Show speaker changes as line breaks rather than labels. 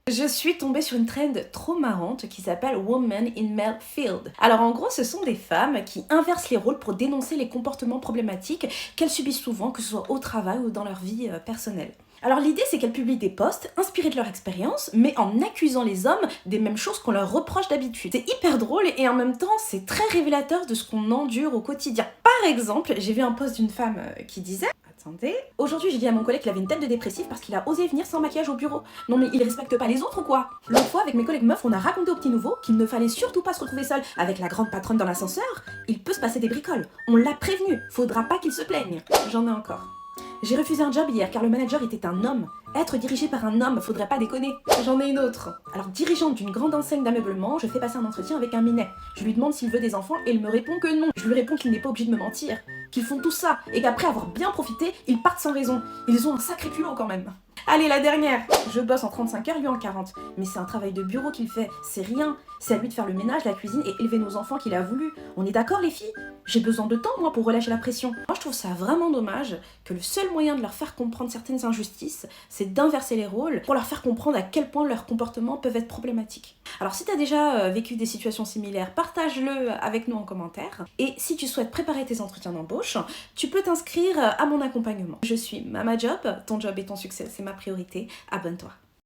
Je suis tombée sur une trend trop marrante qui s'appelle Women in Male Field. Alors en gros, ce sont des femmes qui inversent les rôles pour dénoncer les comportements problématiques qu'elles subissent souvent, que ce soit au travail ou dans leur vie personnelle. Alors l'idée c'est qu'elles publient des posts inspirés de leur expérience, mais en accusant les hommes des mêmes choses qu'on leur reproche d'habitude. C'est hyper drôle et en même temps c'est très révélateur de ce qu'on endure au quotidien. Par exemple, j'ai vu un post d'une femme qui disait: attendez. Aujourd'hui, j'ai dit à mon collègue qu'il avait une tête de dépressif parce qu'il a osé venir sans maquillage au bureau. Non mais il respecte pas les autres ou quoi? L'autre fois, avec mes collègues meufs, on a raconté au petit nouveau qu'il ne fallait surtout pas se retrouver seul avec la grande patronne dans l'ascenseur. Il peut se passer des bricoles. On l'a prévenu. Faudra pas qu'il se plaigne. J'en ai encore. J'ai refusé un job hier car le manager était un homme. Être dirigé par un homme, faudrait pas déconner. J'en ai une autre. Alors, dirigeante d'une grande enseigne d'ameublement, je fais passer un entretien avec un minet. Je lui demande s'il veut des enfants et il me répond que non. Je lui réponds qu'il n'est pas obligé de me mentir, qu'ils font tout ça et qu'après avoir bien profité, ils partent sans raison. Ils ont un sacré culot quand même. Allez, la dernière. Je bosse en 35 heures, lui en 40. Mais c'est un travail de bureau qu'il fait, c'est rien. C'est à lui de faire le ménage, la cuisine et élever nos enfants qu'il a voulu. On est d'accord les filles? J'ai besoin de temps moi pour relâcher la pression. Moi je trouve ça vraiment dommage que le seul moyen de leur faire comprendre certaines injustices, c'est d'inverser les rôles pour leur faire comprendre à quel point leurs comportements peuvent être problématiques. Alors si t'as déjà vécu des situations similaires, partage-le avec nous en commentaire. Et si tu souhaites préparer tes entretiens d'embauche, tu peux t'inscrire à mon accompagnement. Je suis Mama Job, ton job et ton succès, c'est ma priorité. Abonne-toi.